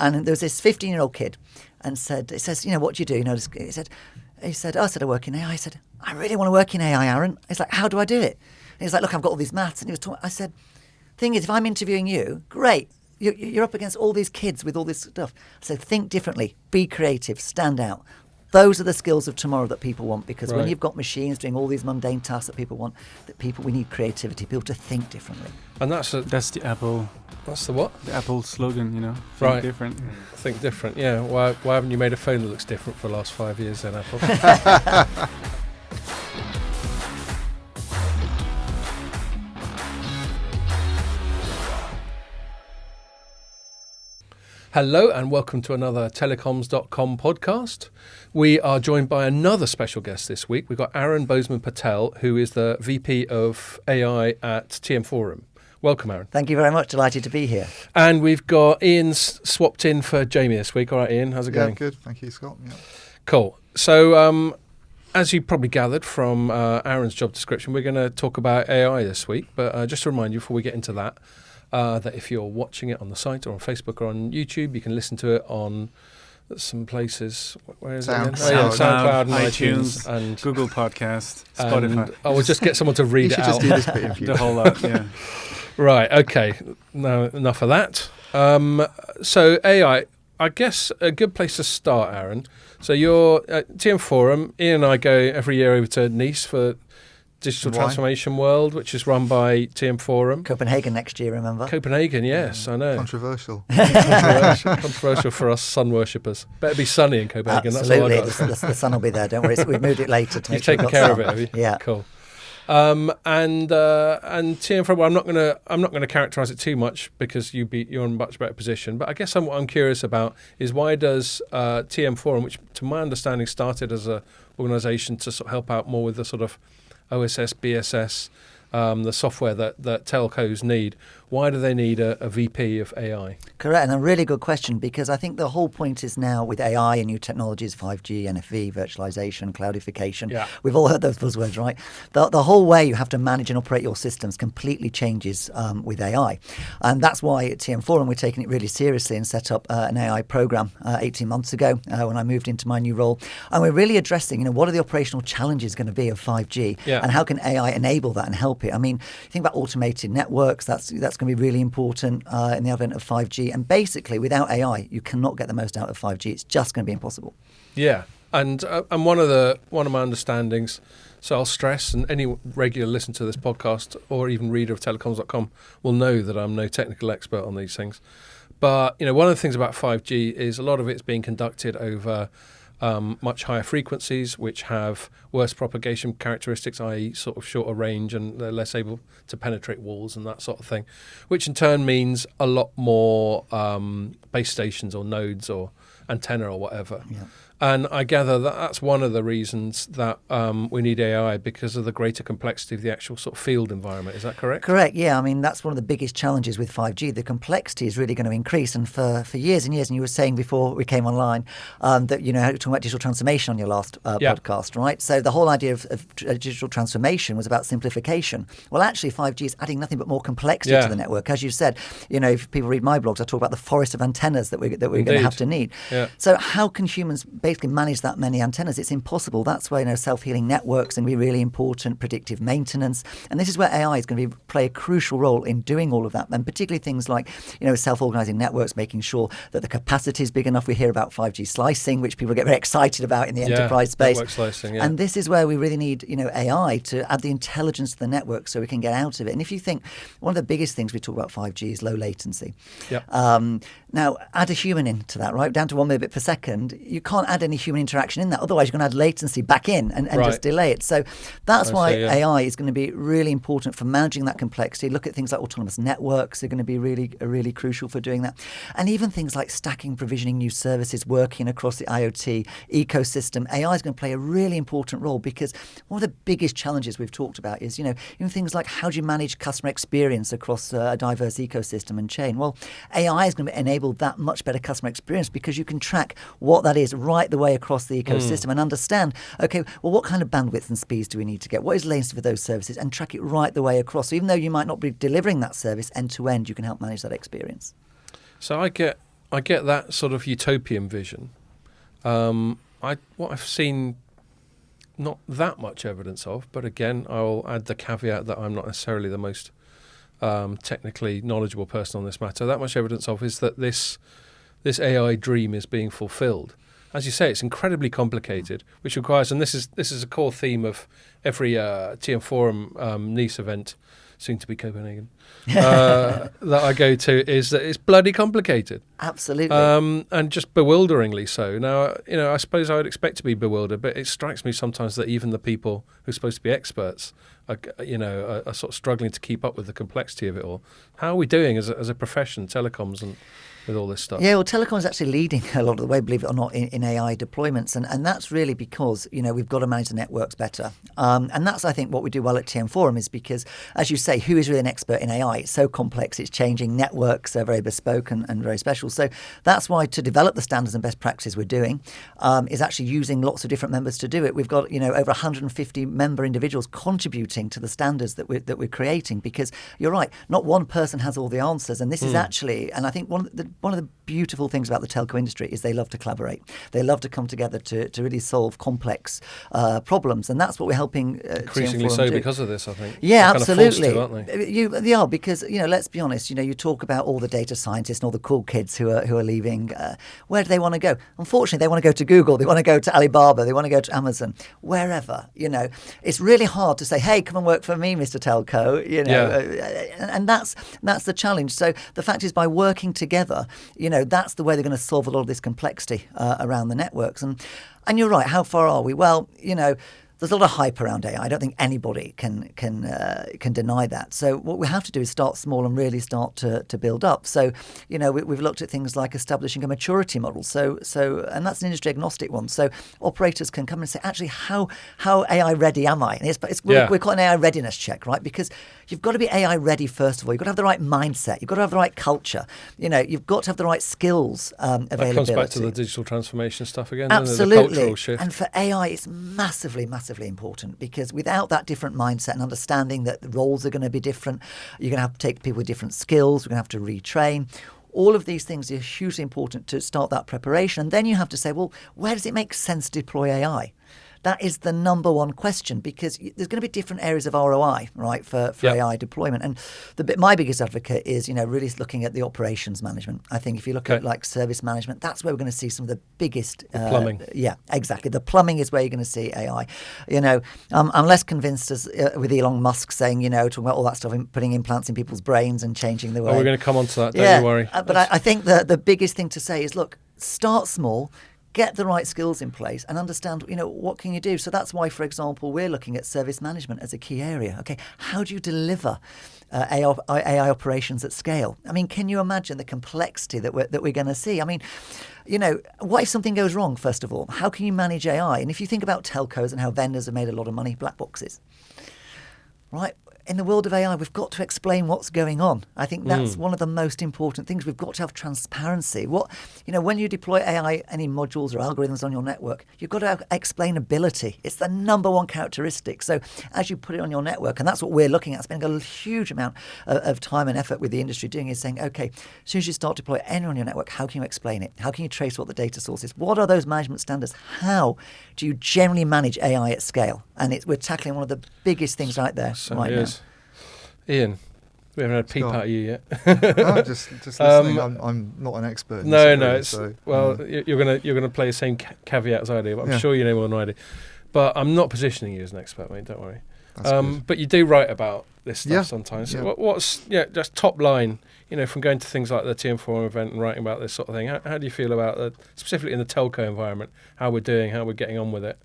And there was this 15-year-old kid, and it says, what do you do? He said, I said, I work in AI. I said, I really want to work in AI, Aaron. He's like, how do I do it? And he's like, look, I've got all these maths. And he was talking. I said, thing is, if I'm interviewing you, great. You're up against all these kids with all this stuff. So think differently, be creative, stand out. Those are the skills of tomorrow that people want, because when you've got machines doing all these mundane tasks that people want, we need creativity, people to think differently. And that's the Apple. That's the what? The Apple slogan, think different. Think different, yeah. Why haven't you made a phone that looks different for the last 5 years then, Apple? Hello and welcome to another Telecoms.com podcast. We are joined by another special guest this week. We've got Aaron Boasman-Patel, who is the VP of AI at TM Forum. Welcome, Aaron. Thank you very much. Delighted to be here. And we've got Ian swapped in for Jamie this week. All right, Ian, how's it going? Yeah, good. Thank you, Scott. Yeah. Cool. So, as you probably gathered from Aaron's job description, we're going to talk about AI this week. But just to remind you before we get into that, that if you're watching it on the site or on Facebook or on YouTube, you can listen to it on some places. Where is it again? SoundCloud, and iTunes, and Google Podcast, Spotify. I will just get someone to read it out. Just do this bit in future. The whole lot, yeah. Right, okay. Now, enough of that. So AI, I guess a good place to start, Aaron. So you're at TM Forum. Ian and I go every year over to Nice for Digital Transformation World, which is run by TM Forum. Copenhagen next year, remember? Copenhagen, yes, I know. Controversial. Controversial for us sun worshippers. Better be sunny in Copenhagen. Absolutely. That's all I got. The sun will be there, don't worry. We've moved it later to make You've sure taken we've got care sun. of it, have you? Yeah. Cool. And TM Forum, I'm not going to characterise it too much because you're in a much better position. But I guess what I'm curious about is why does TM Forum, which to my understanding started as an organisation to sort of help out more with the sort of OSS, BSS, the software that telcos need. Why do they need a VP of AI? Correct, and a really good question, because I think the whole point is now with AI and new technologies, 5G, NFV, virtualization, cloudification, we've all heard those buzzwords, right? The whole way you have to manage and operate your systems completely changes with AI. And that's why at TM Forum we're taking it really seriously and set up an AI program 18 months ago when I moved into my new role. And we're really addressing, what are the operational challenges going to be of 5G and how can AI enable that and help it? I mean, think about automated networks, that's going to be really important in the advent of 5G. And basically, without AI, you cannot get the most out of 5G. It's just going to be impossible. Yeah, and one of my understandings, so I'll stress, and any regular listener to this podcast or even reader of Telecoms.com will know that I'm no technical expert on these things. But one of the things about 5G is a lot of it's being conducted over much higher frequencies, which have worse propagation characteristics, i.e. sort of shorter range, and they're less able to penetrate walls and that sort of thing, which in turn means a lot more base stations or nodes or antenna or whatever. Yeah. And I gather that's one of the reasons that we need AI, because of the greater complexity of the actual sort of field environment. Is that correct? Correct, yeah. I mean, that's one of the biggest challenges with 5G. The complexity is really going to increase. And for years and years, and you were saying before we came online that, you were talking about digital transformation on your last podcast, right? So the whole idea of digital transformation was about simplification. Well, actually, 5G is adding nothing but more complexity to the network. As you said, if people read my blogs, I talk about the forest of antennas that we're going to have to need. Yeah. So how can humans basically manage that many antennas? It's impossible. That's why self-healing networks are going to be really important, predictive maintenance, and this is where AI is going to play a crucial role in doing all of that, and particularly things like self-organizing networks, making sure that the capacity is big enough. We hear about 5G slicing, which people get very excited about in the enterprise space. Network slicing, and this is where we really need AI to add the intelligence to the network so we can get out of it. And if you think, one of the biggest things we talk about 5G is low latency. Yep. Now add a human into that, right, down to 1 megabit per second. You can't add any human interaction in that, otherwise you're going to add latency back in and just delay it. So that's why AI is going to be really important for managing that complexity. Look at things like autonomous networks are going to be really crucial for doing that, and even things like stacking, provisioning new services, working across the IoT ecosystem. AI is going to play a really important role, because one of the biggest challenges we've talked about is even things like how do you manage customer experience across a diverse ecosystem and chain. Well, AI is going to enable that much better customer experience, because you can track what that is right the way across the ecosystem and understand, okay, well, what kind of bandwidth and speeds do we need to get? What is latency for those services? And track it right the way across. So even though you might not be delivering that service end to end, you can help manage that experience. So I get I get that sort of utopian vision. What I've seen, not that much evidence of, but again, I'll add the caveat that I'm not necessarily the most technically knowledgeable person on this matter. That much evidence of is that this AI dream is being fulfilled. As you say, it's incredibly complicated, which requires, and this is a core theme of every TM Forum Nice event, soon to be Copenhagen, that I go to, is that it's bloody complicated. Absolutely. And just bewilderingly so. Now, I suppose I would expect to be bewildered, but it strikes me sometimes that even the people who are supposed to be experts are sort of struggling to keep up with the complexity of it all. How are we doing as a profession, telecoms, and with all this stuff? Yeah, well, Telecom is actually leading a lot of the way, believe it or not, in AI deployments. And that's really because, we've got to manage the networks better. And that's, I think, what we do well at TM Forum is because, as you say, who is really an expert in AI? It's so complex, it's changing. Networks are very bespoke and very special. So that's why to develop the standards and best practices we're doing is actually using lots of different members to do it. We've got, over 150 member individuals contributing to the standards that we're creating, because you're right, not one person has all the answers. And this is actually, and I think one of the beautiful things about the telco industry is they love to collaborate. They love to come together to really solve complex problems, and that's what we're helping increasingly so do. Because of this, I think. Yeah, they're absolutely. Kind of forced to, aren't they? They are, because let's be honest. You talk about all the data scientists and all the cool kids who are leaving. Where do they want to go? Unfortunately, they want to go to Google. They want to go to Alibaba. They want to go to Amazon. Wherever. It's really hard to say, "Hey, come and work for me, Mr. Telco." And that's the challenge. So the fact is, by working together, that's the way they're going to solve a lot of this complexity around the networks. And you're right. How far are we? Well, there's a lot of hype around AI. I don't think anybody can deny that. So what we have to do is start small and really start to build up. So, we've looked at things like establishing a maturity model. So and that's an industry agnostic one. So operators can come and say, actually, how AI ready am I? And we're calling an AI readiness check, right? Because you've got to be AI ready first of all. You've got to have the right mindset. You've got to have the right culture. You've got to have the right skills availability. That comes back to the digital transformation stuff again. Absolutely. The cultural shift. And for AI, it's massively important, because without that different mindset and understanding that the roles are going to be different, you're going to have to take people with different skills, we're going to have to retrain. All of these things are hugely important to start that preparation. And then you have to say, well, where does it make sense to deploy AI? That is the number one question, because there's going to be different areas of ROI, right, for AI deployment. And my biggest advocate is, really looking at the operations management. I think if you look at like service management, that's where we're going to see some of the biggest plumbing. Yeah, exactly. The plumbing is where you're going to see AI. I'm less convinced as with Elon Musk saying, talking about all that stuff, putting implants in people's brains and changing the way. Oh, we're going to come on to that. Don't you worry. But I think the biggest thing to say is, look, start small. Get the right skills in place and understand, what can you do? So that's why, for example, we're looking at service management as a key area. Okay, how do you deliver AI operations at scale? I mean, can you imagine the complexity that we're going to see? I mean, what if something goes wrong, first of all? How can you manage AI? And if you think about telcos and how vendors have made a lot of money, black boxes, right? In the world of AI, we've got to explain what's going on. I think that's one of the most important things. We've got to have transparency. When you deploy AI, any modules or algorithms on your network, you've got to have explainability. It's the number one characteristic. So as you put it on your network, and that's what we're looking at, spending a huge amount of time and effort with the industry doing, is saying, okay, as soon as you start to deploy anyone on your network, how can you explain it? How can you trace what the data source is? What are those management standards? How do you generally manage AI at scale? And we're tackling one of the biggest things right there now. Ian, we haven't had a peep out of you yet. No, just listening. I'm not an expert. You're gonna play the same caveat as I do. But I'm sure you know more than I do. But I'm not positioning you as an expert, mate. Don't worry. But you do write about this stuff sometimes. So what's just top line? From going to things like the TM Forum event and writing about this sort of thing. How do you feel about specifically in the telco environment? How we're doing? How we're getting on with it?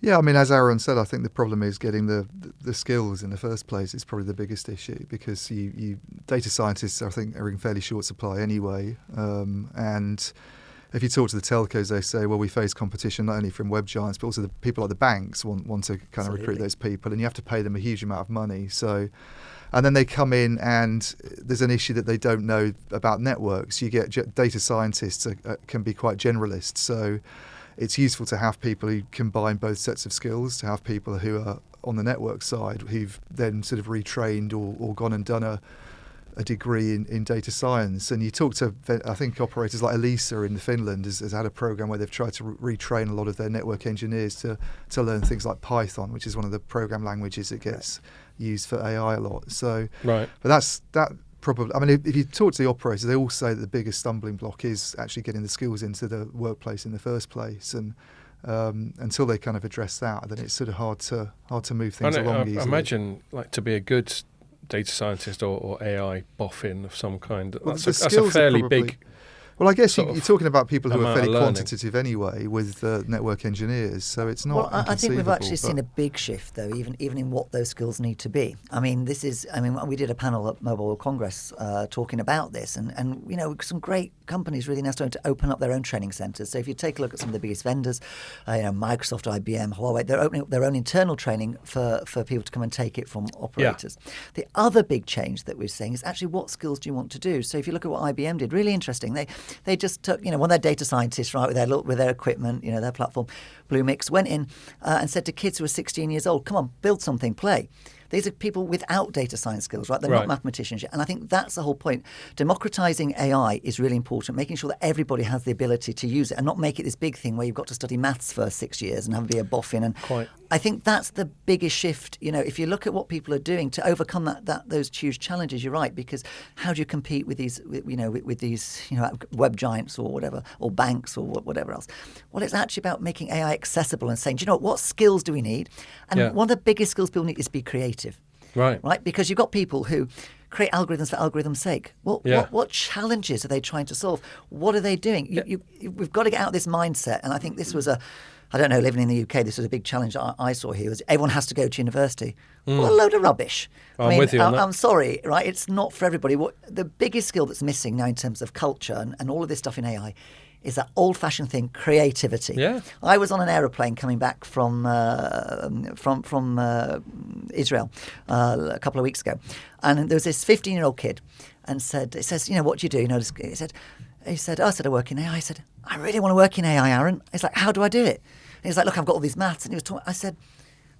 Yeah, I mean, as Aaron said, I think the problem is getting the skills in the first place is probably the biggest issue, because you data scientists, I think, are in fairly short supply anyway. And if you talk to the telcos, they say, well, we face competition not only from web giants, but also the people like the banks want to kind of recruit those people, and you have to pay them a huge amount of money. So, and then they come in and there's an issue that they don't know about networks. You get data scientists can be quite generalists. So it's useful to have people who combine both sets of skills, to have people who are on the network side who've then sort of retrained or gone and done a degree in data science. And you talk to, I think, operators like Elisa in Finland has had a program where they've tried to retrain a lot of their network engineers to learn things like Python, which is one of the program languages that gets used for AI a lot. So, but that probably, I mean, if you talk to the operators, they all say that the biggest stumbling block is actually getting the skills into the workplace in the first place. And until they kind of address that, then it's sort of hard to move things along easily. I imagine, like, to be a good data scientist or AI boffin of some kind, that's a fairly big. Well, I guess you're talking about people who are fairly quantitative anyway with network engineers, so it's not inconceivable. I think we've actually seen a big shift, though, even in what those skills need to be. I mean, we did a panel at Mobile World Congress talking about this, and you know, some great companies really now starting to open up their own training centres. So if you take a look at some of the biggest vendors, Microsoft, IBM, Huawei, they're opening up their own internal training for people to come and take it from operators. Yeah. The other big change that we're seeing is actually what skills do you want to do? So if you look at what IBM did, really interesting. They just took, one of their data scientists, right, with their equipment, their platform, Bluemix, went in and said to kids who were 16 years old, come on, build something, play. These are people without data science skills, right? They're not mathematicians yet. And I think that's the whole point. Democratizing AI is really important, making sure that everybody has the ability to use it and not make it this big thing where you've got to study maths for 6 years and have to be a boffin. And I think that's the biggest shift. If you look at what people are doing to overcome those huge challenges, you're right, because how do you compete with these, with these, web giants or whatever, or banks or whatever else? Well, it's actually about making AI accessible and saying, do you know what skills do we need? And one of the biggest skills people need is be creative. Right, because you've got people who create algorithms for algorithm's sake. What challenges are they trying to solve? What are they doing? We've got to get out of this mindset. And I think this was living in the UK, this was a big challenge I saw here, was everyone has to go to university. What a load of rubbish. I'm with you on that. I'm sorry, right? It's not for everybody. The biggest skill that's missing now in terms of culture and all of this stuff in AI is that old-fashioned thing, creativity. Yeah. I was on an aeroplane coming back from Israel a couple of weeks ago, and there was this 15-year-old kid, and it says, what do you do? He said, I work in AI. I said, I really want to work in AI, Aaron. He's like, how do I do it? And he's like, look, I've got all these maths. And he was talking. I said,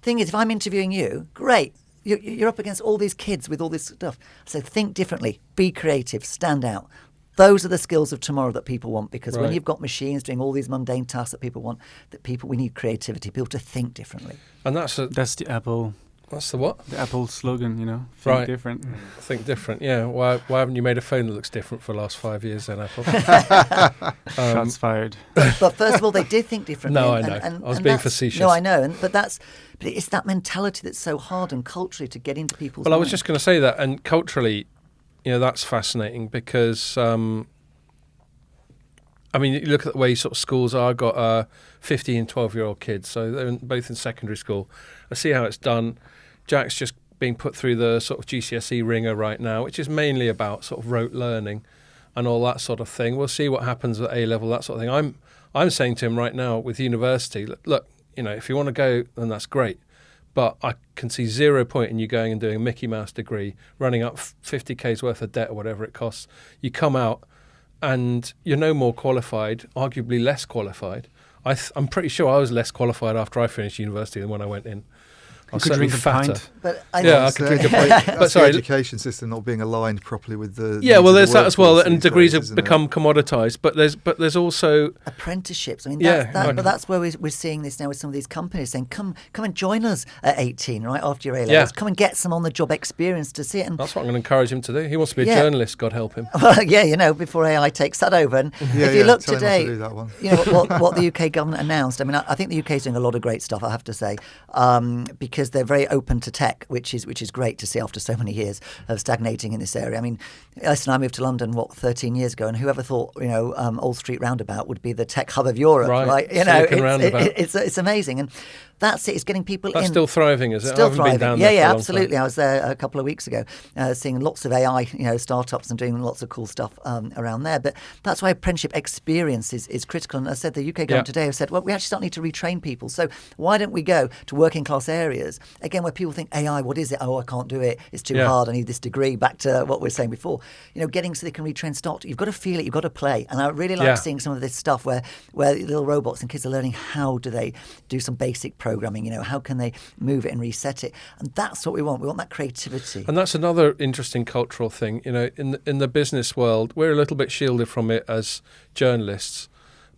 thing is, if I'm interviewing you, great. You're up against all these kids with all this stuff. I said, think differently, be creative, stand out. Those are the skills of tomorrow that people want, because when you've got machines doing all these mundane tasks that people want, we need creativity, people to think differently. And that's the Apple. That's the what? The Apple slogan, think different. Think different, yeah. Why haven't you made a phone that looks different for the last 5 years then, Apple? Shots fired. But first of all, they did think differently. No, I know. I was being facetious. No, I know. But it's that mentality that's so hard and culturally to get into people's minds. I was just going to say that, and culturally, that's fascinating because, you look at the way sort of schools are. I've got 15 and 12-year-old kids, so they're both in secondary school. I see how it's done. Jack's just being put through the sort of GCSE ringer right now, which is mainly about sort of rote learning and all that sort of thing. We'll see what happens at A-level, that sort of thing. I'm saying to him right now with university, look, if you want to go, then that's great. But I can see 0 point in you going and doing a Mickey Mouse degree, running up 50K's worth of debt or whatever it costs. You come out and you're no more qualified, arguably less qualified. I'm pretty sure I was less qualified after I finished university than when I went in. I was certainly fatter. But I could drink a pint. But sorry, the education system not being aligned properly with the there's that as well, and degrees have become commoditised. But there's also apprenticeships. But that's where we're seeing this now with some of these companies saying, come and join us at 18, right after your A levels. Come and get some on the job experience to see it. And that's what I'm going to encourage him to do. He wants to be a journalist. God help him. Well, before AI takes that over. And if you look today, to do that one. what the UK government announced. I think the UK is doing a lot of great stuff. I have to say, because they're very open to tech, which is great to see after so many years of stagnating in this area. I moved to London 13 years ago, and whoever thought Old Street Roundabout would be the tech hub of Europe, right? It's amazing, and that's it. It's getting people in. That's still thriving, is it? Still thriving. Been down there for absolutely. I was there a couple of weeks ago, seeing lots of AI, startups and doing lots of cool stuff around there. But that's why apprenticeship experience is critical. And I said the UK government today have said, well, we actually don't need to retrain people. So why don't we go to working class areas areas, again, where people think AI, what is it? Oh, I can't do it. It's too hard. I need this degree. Back to what we were saying before, getting so they can retrain stock. You've got to feel it. You've got to play. And I really like seeing some of this stuff where little robots and kids are learning how do they do some basic programming. How can they move it and reset it? And that's what we want. We want that creativity. And that's another interesting cultural thing. In the business world, we're a little bit shielded from it as journalists.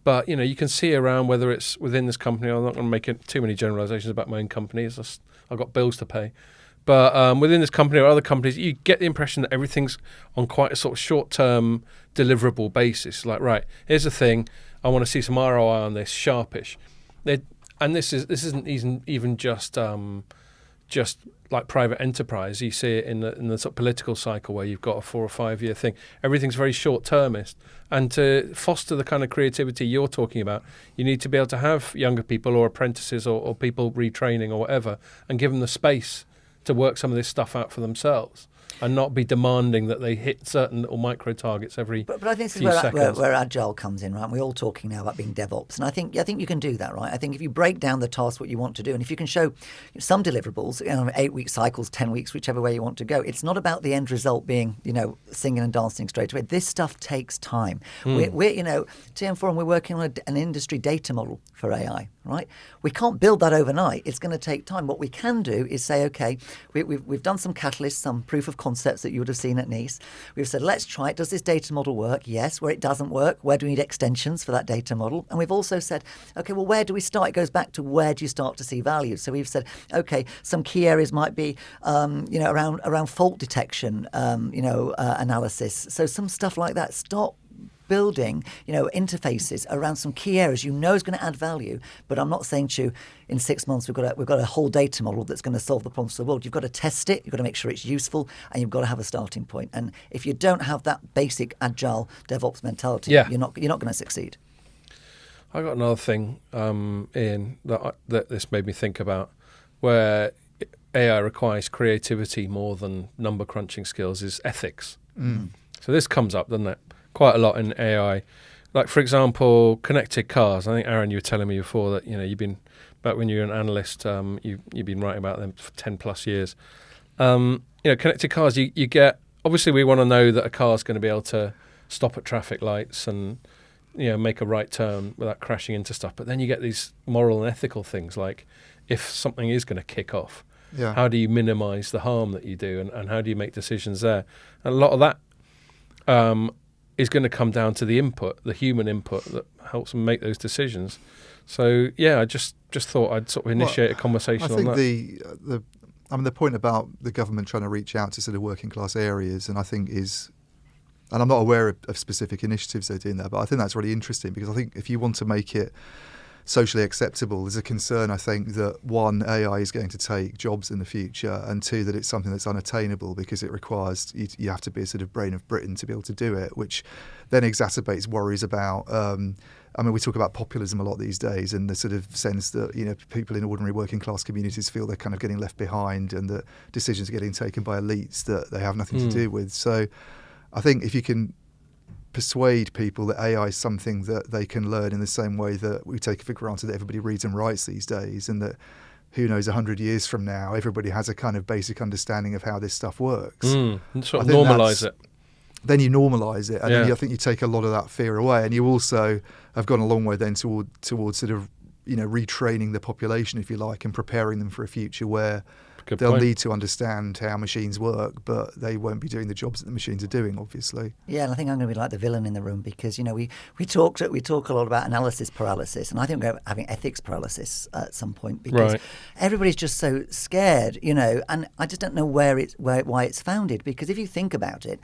But, you can see around, whether it's within this company, I'm not going to make it too many generalizations about my own company. I've got bills to pay. But within this company or other companies, you get the impression that everything's on quite a sort of short-term deliverable basis. Like, right, here's the thing. I want to see some ROI on this, sharpish. And this isn't even just like private enterprise. You see it in the sort of political cycle where you've got a 4 or 5 year thing. Everything's very short-termist. And to foster the kind of creativity you're talking about, you need to be able to have younger people or apprentices or people retraining or whatever, and give them the space to work some of this stuff out for themselves, and not be demanding that they hit certain little micro targets every but I think this few is seconds. where Agile comes in, right? We're all talking now about being DevOps, and I think you can do that, right? I think if you break down the task, what you want to do, and if you can show some deliverables, 8-week cycles, 10 weeks, whichever way you want to go, it's not about the end result being, singing and dancing straight away. This stuff takes time. We're TM Forum, we're working on an industry data model for AI, right? We can't build that overnight. It's going to take time. What we can do is say, okay, we've done some catalysts, some proof of concepts that you would have seen at Nice. We've said, let's try it. Does this data model work? Yes. Where it doesn't work, where do we need extensions for that data model? And we've also said, okay, well, where do we start? It goes back to where do you start to see value? So we've said, okay, some key areas might be, around fault detection, analysis. So some stuff like that. Stop building, interfaces around some key areas is going to add value. But I'm not saying to you, in 6 months we've got a whole data model that's going to solve the problems of the world. You've got to test it. You've got to make sure it's useful, and you've got to have a starting point. And if you don't have that basic agile DevOps mentality, you're not going to succeed. I got another thing, Ian, that this made me think about, where AI requires creativity more than number crunching skills, is ethics. So this comes up, doesn't it? Quite a lot in AI. Like, for example, connected cars. I think, Aaron, you were telling me before that, you've been, back when you were an analyst, you've been writing about them for 10 plus years. Connected cars, you get, obviously we want to know that a car's going to be able to stop at traffic lights and, make a right turn without crashing into stuff. But then you get these moral and ethical things, like if something is going to kick off, how do you minimize the harm that you do, and how do you make decisions there? And a lot of that is going to come down to the input, the human input that helps them make those decisions. So, I just thought I'd sort of initiate a conversation on that. I think the point about the government trying to reach out to sort of working class areas, and I think and I'm not aware of specific initiatives they're doing there, but I think that's really interesting, because I think if you want to make it socially acceptable, there's a concern, I think, that one, AI is going to take jobs in the future, and two, that it's something that's unattainable because it requires, you have to be a sort of brain of Britain to be able to do it, which then exacerbates worries about, we talk about populism a lot these days, and the sort of sense that, people in ordinary working class communities feel they're kind of getting left behind, and that decisions are getting taken by elites that they have nothing to do with. So I think if you can persuade people that AI is something that they can learn in the same way that we take it for granted that everybody reads and writes these days, and that, who knows, 100 years from now, everybody has a kind of basic understanding of how this stuff works. Sort of normalise it. Then you normalise it, and then I think you take a lot of that fear away, and you also have gone a long way then towards sort of, retraining the population, if you like, and preparing them for a future where they'll need to understand how machines work, but they won't be doing the jobs that the machines are doing, obviously. Yeah, and I think I'm going to be like the villain in the room, because we talk a lot about analysis paralysis, and I think we're having ethics paralysis at some point, because everybody's just so scared, and I just don't know why it's founded. Because if you think about it,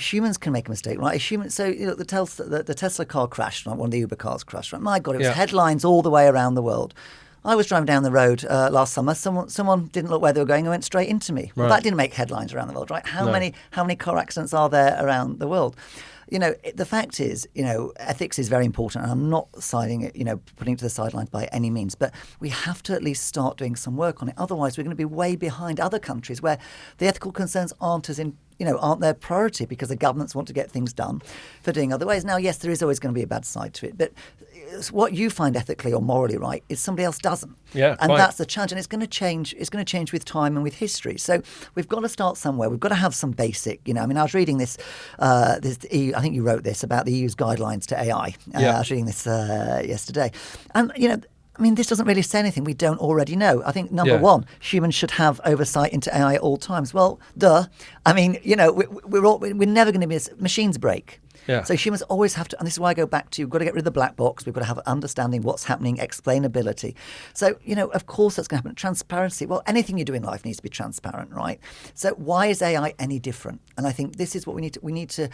humans can make a mistake, right? The Tesla car crashed, right? One of the Uber cars crashed, right? My God, it was headlines all the way around the world. I was driving down the road last summer. Someone didn't look where they were going and went straight into me. Well, that didn't make headlines around the world, right? How many car accidents are there around the world? the fact is, ethics is very important, and I'm not siding it, putting it to the sidelines by any means, but we have to at least start doing some work on it. Otherwise, we're going to be way behind other countries where the ethical concerns aren't their priority because the governments want to get things done for doing other ways. Now, yes, there is always going to be a bad side to it, but what you find ethically or morally right is somebody else doesn't. Yeah, and that's the challenge, and it's going to change. It's going to change with time and with history. So we've got to start somewhere. We've got to have some basic. I was reading this. I think you wrote this about the EU's guidelines to AI. I was reading this yesterday, and this doesn't really say anything we don't already know. I think number one, humans should have oversight into AI at all times. Well, duh. We're never going to be. Machines break. Yeah. So humans always have to, and this is why I go back to, you've got to get rid of the black box. We've got to have understanding what's happening, explainability. So, of course that's going to happen. Transparency. Well, anything you do in life needs to be transparent, right? So why is AI any different? And I think this is what we need to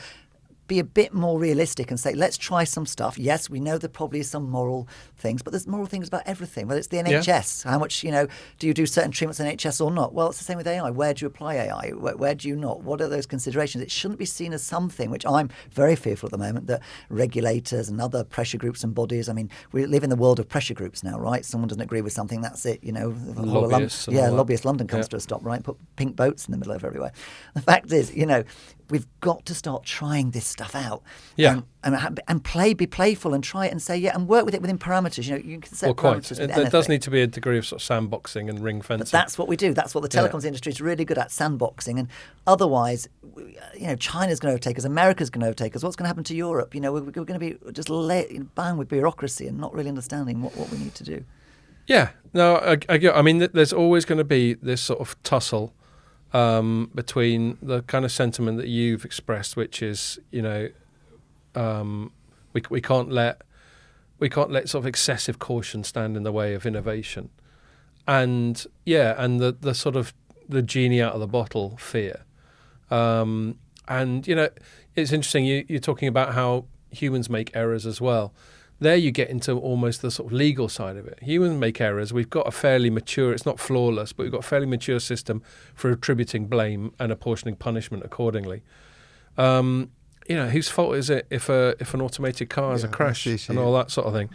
be a bit more realistic and say, let's try some stuff. Yes, we know there probably is some moral things, but there's moral things about everything, whether it's the NHS. How much, do you do certain treatments in NHS or not? Well, it's the same with AI. Where do you apply AI? Where do you not? What are those considerations? It shouldn't be seen as something, which I'm very fearful at the moment, that regulators and other pressure groups and bodies, we live in the world of pressure groups now, right? Someone doesn't agree with something, that's it, Lobbyists. Lobbyist London comes to a stop, right? Put pink boats in the middle of everywhere. The fact is, we've got to start trying this stuff out. Yeah. And be playful and try it and say, and work with it within parameters. You can set parameters with anything. There does need to be a degree of sort of sandboxing and ring fencing. But that's what we do. That's what the telecoms industry is really good at, sandboxing. And otherwise, China's going to overtake us, America's going to overtake us. What's going to happen to Europe? We're going to be just bound with bureaucracy and not really understanding what we need to do. Yeah. No, I get. There's always going to be this sort of tussle between the kind of sentiment that you've expressed, which is, we can't let sort of excessive caution stand in the way of innovation, and the sort of the genie out of the bottle fear, and it's interesting. You're talking about how humans make errors as well. There you get into almost the sort of legal side of it. Humans make errors. We've got a fairly mature, it's not flawless, but we've got a fairly mature system for attributing blame and apportioning punishment accordingly. Whose fault is it if an automated car has a crash and all that sort of thing?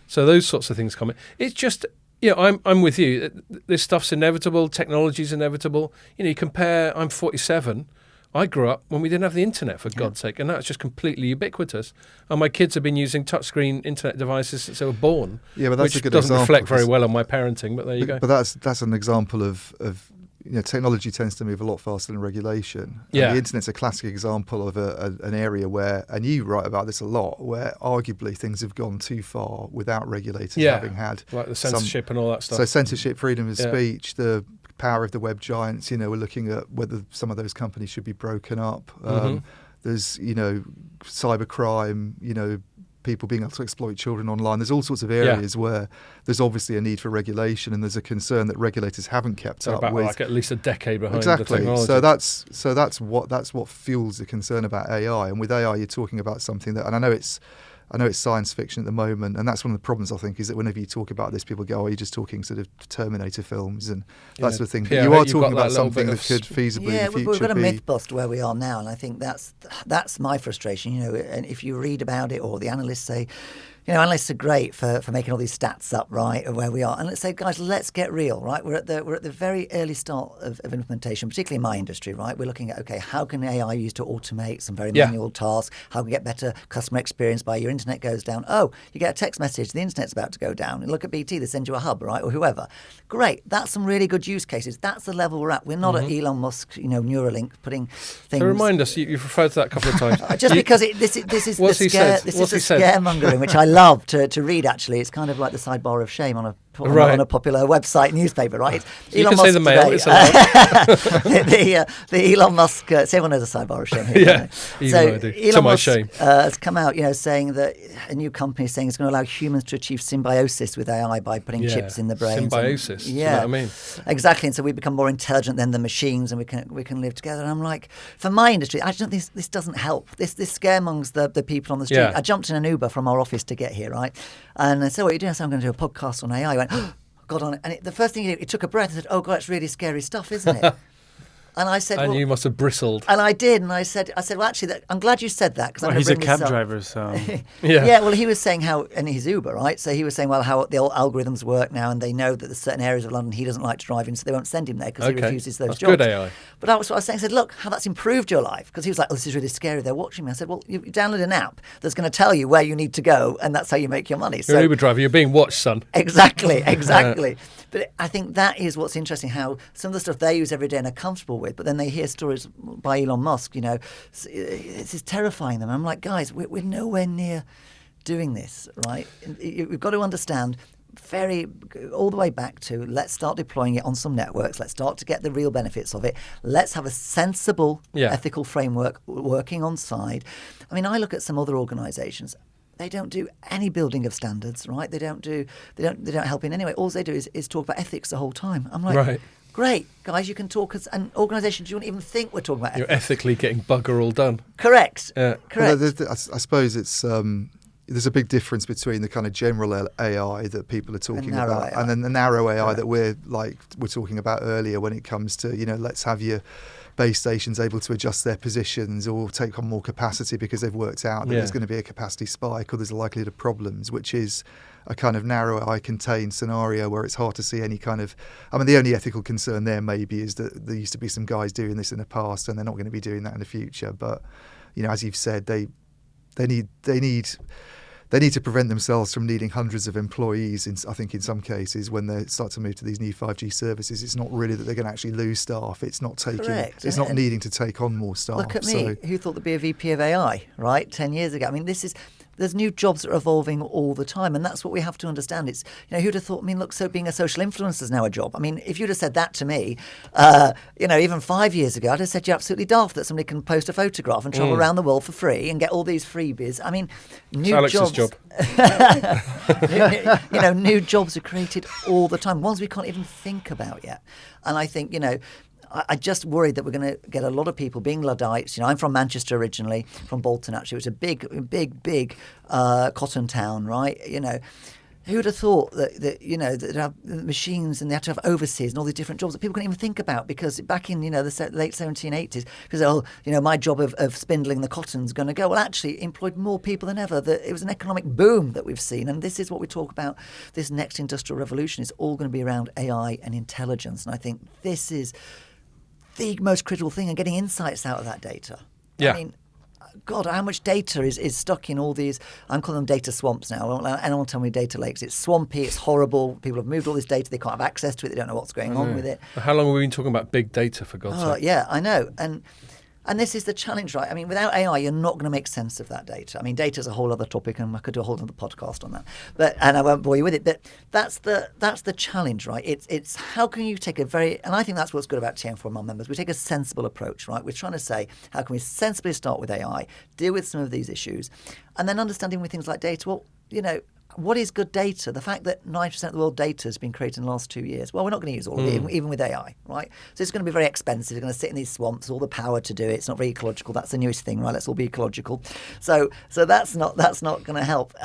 So those sorts of things come in. It's just, I'm with you. This stuff's inevitable. Technology's inevitable. You compare, I'm 47. I grew up when we didn't have the internet, for God's sake, and that's just completely ubiquitous. And my kids have been using touchscreen internet devices since they were born. Yeah, but that's a good example. Which doesn't reflect very well on my parenting, but there you go. But that's an example of technology tends to move a lot faster than regulation. Yeah. And the internet's a classic example of an area where, and you write about this a lot, where arguably things have gone too far without regulators having had like the censorship and all that stuff. So censorship, freedom of speech, the power of the web giants. We're looking at whether some of those companies should be broken up. There's cybercrime. People being able to exploit children online. There's all sorts of areas where there's obviously a need for regulation, and there's a concern that regulators haven't kept up with. Like at least a decade behind the technology. So that's what fuels the concern about AI. And with AI, you're talking about something that, and I know it's science fiction at the moment, and that's one of the problems, I think, is that whenever you talk about this, people go, "Oh, you're just talking sort of Terminator films and that sort of thing." But you are talking about something that could feasibly in the future we've got a myth bust where we are now, and I think that's my frustration. And if you read about it, or the analysts say, analysts are great for making all these stats up, right, of where we are. And let's say, guys, let's get real, right? We're at the very early start of implementation, particularly in my industry, right? We're looking at, okay, how can AI use to automate some very manual tasks? How can we get better customer experience by your internet goes down? Oh, you get a text message, the internet's about to go down. And look at BT, they send you a hub, right, or whoever. Great, that's some really good use cases. That's the level we're at. We're not at Elon Musk, Neuralink, putting things... So remind us, you've referred to that a couple of times. Just because this is the scaremongering, which I love to read, actually. It's kind of like the sidebar of shame on a popular website newspaper, right? You can say the Mail, it's allowed. the Elon Musk, so everyone knows a sidebar of shame here. So Elon Musk has come out, saying that a new company is saying it's going to allow humans to achieve symbiosis with AI by putting chips in the brain. Symbiosis, you know what I mean? Exactly, and so we become more intelligent than the machines, and we can live together. And I'm like, for my industry, I don't think this doesn't help. This scaremongs the people on the street. I jumped in an Uber from our office to get here, right? And I said, "What are you doing?" I said, "I'm going to do a podcast on AI." I went, "Oh, got on it." And the first thing he did, he took a breath and said, "Oh God, it's really scary stuff, isn't it?" And I said, and you must have bristled. And I did. And I said, well, actually, I'm glad you said that. Cause he's a cab driver, so. Yeah, well, he was saying how, and he's Uber, right? So he was saying, well, how the old algorithms work now, and they know that there's certain areas of London he doesn't like to drive in, so they won't send him there because he refuses those jobs. Good AI. But that was what I was saying. I said, look, how that's improved your life. Because he was like, oh, this is really scary. They're watching me. I said, well, you download an app that's going to tell you where you need to go, and that's how you make your money. You're an Uber driver. You're being watched, son. Exactly. But I think that is what's interesting, how some of the stuff they use every day and are comfortable with, but then they hear stories by Elon Musk, it's terrifying them. I'm like, guys, we're nowhere near doing this, right? We've got to understand all the way back to let's start deploying it on some networks. Let's start to get the real benefits of it. Let's have a sensible ethical framework working on side. I mean, I look at some other organizations. They don't do any building of standards, right? They don't help in any way. All they do is talk about ethics the whole time. I'm like, right. Great, guys, you can talk as an organisation. You wouldn't even think we're talking about ethics. You're ethically getting bugger all done. Correct. Yeah. Correct. Well, I suppose it's there's a big difference between the kind of general AI that people are talking about and then the narrow AI that we're talking about earlier when it comes to, let's have your base stations able to adjust their positions or take on more capacity because they've worked out that there's going to be a capacity spike or there's a likelihood of problems, which is a kind of narrow AI contained scenario where it's hard to see any kind of, the only ethical concern there maybe is that there used to be some guys doing this in the past and they're not going to be doing that in the future. But, as you've said, they need to prevent themselves from needing hundreds of employees. I think in some cases, when they start to move to these new 5G services, it's not really that they're going to actually lose staff. It's not needing to take on more staff. Look at me. Who thought there'd be a VP of AI, right? 10 years ago. I mean, there's new jobs that are evolving all the time, and that's what we have to understand. It's, who'd have thought, look, so being a social influencer is now a job. I mean, if you'd have said that to me, even 5 years ago, I'd have said you're absolutely daft that somebody can post a photograph and travel around the world for free and get all these freebies. I mean, new jobs. Job. New jobs are created all the time, ones we can't even think about yet. And I think, I just worried that we're going to get a lot of people being Luddites. I'm from Manchester originally, from Bolton actually. It was a big cotton town, right? Who would have thought that have machines and they had to have overseas and all these different jobs that people couldn't even think about because back in, the late 1780s, because, my job of spindling the cotton's going to go. Well, actually, it employed more people than ever. It was an economic boom that we've seen. And this is what we talk about. This next industrial revolution is all going to be around AI and intelligence. And I think this is the most critical thing, and getting insights out of that data. Yeah. I mean, God, how much data is stuck in all these, I'm calling them data swamps now. I don't want anyone to tell me data lakes. It's swampy, it's horrible. People have moved all this data, they can't have access to it, they don't know what's going on with it. How long have we been talking about big data, for God's sake? Yeah, I know. And this is the challenge, right? I mean, without AI, you're not going to make sense of that data. I mean, data is a whole other topic, and I could do a whole other podcast on that. And I won't bore you with it. But that's the challenge, right? It's how can you take and I think that's what's good about TM4 members. We take a sensible approach, right? We're trying to say, how can we sensibly start with AI, deal with some of these issues, and then understanding with things like data. Well, what is good data? The fact that 90% of the world data has been created in the last 2 years. Well, we're not going to use all of it, even with AI, right? So it's going to be very expensive. It's going to sit in these swamps, all the power to do it. It's not very ecological. That's the newest thing, right? Let's all be ecological. So that's not going to help.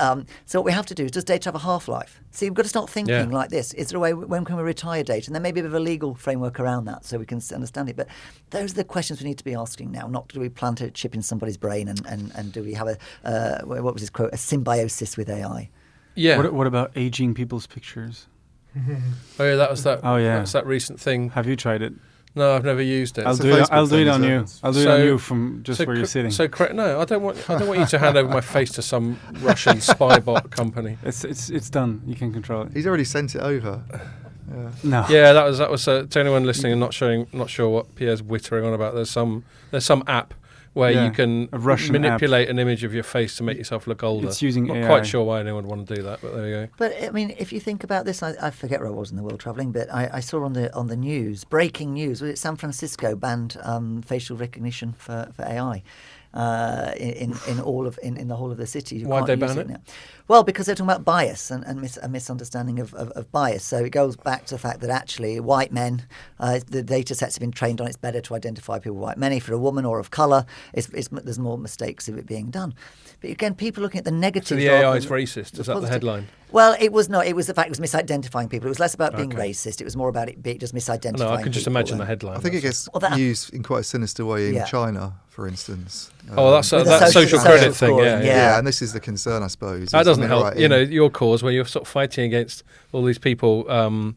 So what we have to do is, does data have a half-life? See, we've got to start thinking like this. Is there a way, when can we retire data? And then maybe a bit of a legal framework around that so we can understand it. But those are the questions we need to be asking now. Not do we plant a chip in somebody's brain and do we have what was his quote, a symbiosis with AI? Yeah. What about aging people's pictures? Oh yeah, that was that. Oh yeah, that's that recent thing. Have you tried it? No, I've never used it. I'll do it on you. I'll do it on you from just where you're sitting. No, I don't want you to hand over my face to some Russian spy bot company. It's done. You can control it. He's already sent it over. Yeah. No. Yeah, that was to anyone listening and not sure what Pierre's wittering on about. There's some app where you can manipulate an image of your face to make yourself look older. It's using AI. Not quite sure why anyone would want to do that, but there you go. But I mean, if you think about this, I forget where I was in the world travelling, but I saw on the news, breaking news, was it San Francisco banned facial recognition for AI in the whole of the city. Why'd they ban it? Now. Well, because they're talking about bias and a misunderstanding of bias. So it goes back to the fact that actually white men, the data sets have been trained on, it's better to identify people white men. If you're a woman or of colour, there's more mistakes of it being done. But again, people looking at the negatives. So the AI is racist, is that the headline? Well, it was not. It was the fact it was misidentifying people. It was less about being racist. It was more about it being just misidentifying. No, I can just imagine people. the headline. I think it gets used in quite a sinister way in China, for instance. That's that social credit thing. Yeah, and this is the concern, I suppose. That doesn't help. Your cause when you're sort of fighting against all these people.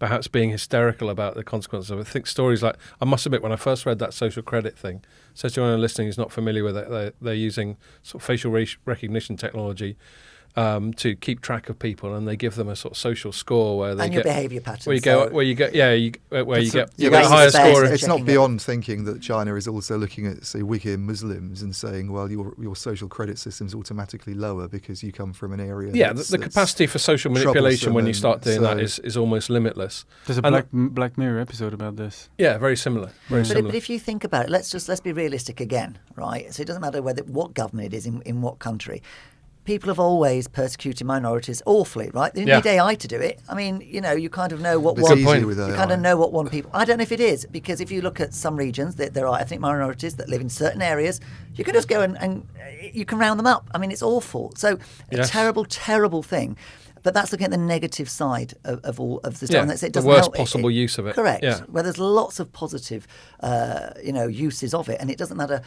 Perhaps being hysterical about the consequences of it. I think stories like, I must admit, when I first read that social credit thing, so to anyone listening who's not familiar with it, they're using sort of facial recognition technology to keep track of people, and they give them a sort of social score where they and your behaviour patterns. Where you get a higher score. It's not beyond thinking that China is also looking at, say, Uyghur Muslims and saying, well, your social credit system is automatically lower because you come from an area. Yeah, the capacity for social manipulation when you start doing that is almost limitless. There's a Black Mirror episode about this. Yeah, very similar. But if you think about it, let's be realistic again, right? So it doesn't matter what government it is in what country. People have always persecuted minorities awfully, right? They need AI to do it. I mean, you kind of know what one people. I don't know if it is, because if you look at some regions, there are ethnic minorities that live in certain areas. You can just go and you can round them up. I mean, it's awful. So a terrible, terrible thing. But that's looking at the negative side of all of the stuff. The worst possible use of it. Correct. Yeah. Where there's lots of positive, uses of it, and it doesn't matter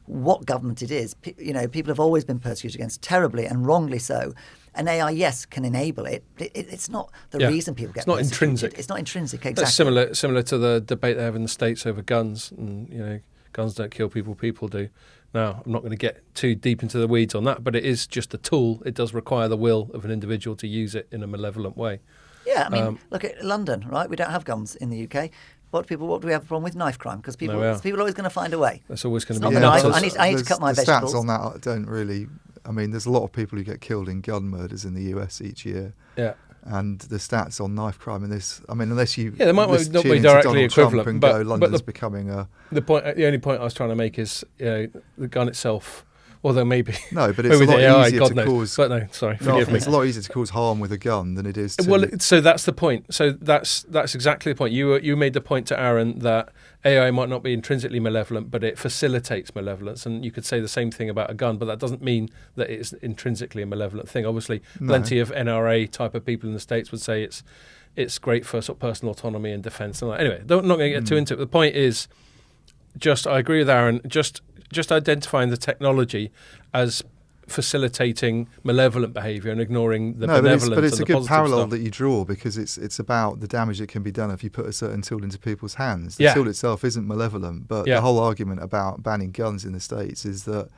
what government it is. People have always been persecuted against terribly and wrongly so. And AI, yes, can enable it. It's not the reason people get persecuted. It's not intrinsic. It's not intrinsic, exactly. That's similar to the debate they have in the States over guns. And, guns don't kill people, people do. Now, I'm not going to get too deep into the weeds on that, but it is just a tool. It does require the will of an individual to use it in a malevolent way. Yeah, I mean, look at London, right? We don't have guns in the UK. What do we have a problem with? Knife crime, because people are always going to find a way. That's always going to be. I need to cut my vegetables. The stats on that don't really. I mean, there's a lot of people who get killed in gun murders in the US each year. Yeah. And the stats on knife crime in this, I mean, unless you they might not be directly equivalent, but London's becoming a. The only point I was trying to make is the gun itself. Although maybe no, but it's a lot AI, easier God to knows. cause. But no, sorry, forgive me. It's a lot easier to cause harm with a gun than it is to. Well, so that's the point. So that's exactly the point. You made the point to Aaron that AI might not be intrinsically malevolent, but it facilitates malevolence, and you could say the same thing about a gun, but that doesn't mean that it's intrinsically a malevolent thing. Obviously, plenty of NRA type of people in the States would say it's great for sort of personal autonomy and defence. And anyway, I'm not going to get too into it. The point is, I agree with Aaron. Just identifying the technology as facilitating malevolent behaviour and ignoring the benevolence. But it's and a good parallel stuff. that you draw, because it's about the damage that can be done if you put a certain tool into people's hands. The tool itself isn't malevolent, but the whole argument about banning guns in the States is that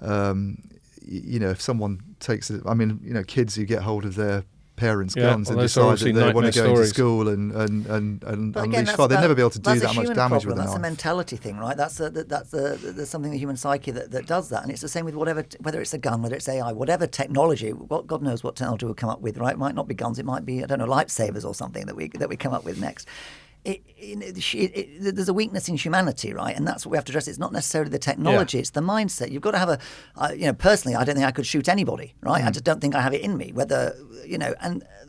if someone takes it, I mean, kids who get hold of their parents' guns and decide that they want to go into school and unleash fire, they'll never be able to do that much damage with a knife. That's a mentality thing, right? That's something in the human psyche that does that, and it's the same with whether it's a gun, whether it's AI, whatever technology. God knows what technology we'll come up with, right? It might not be guns, it might be, I don't know, lightsabers or something that we come up with next. There's a weakness in humanity, right? And that's what we have to address. It's not necessarily the technology; it's the mindset. You've got to have personally, I don't think I could shoot anybody, right? I just don't think I have it in me. Whether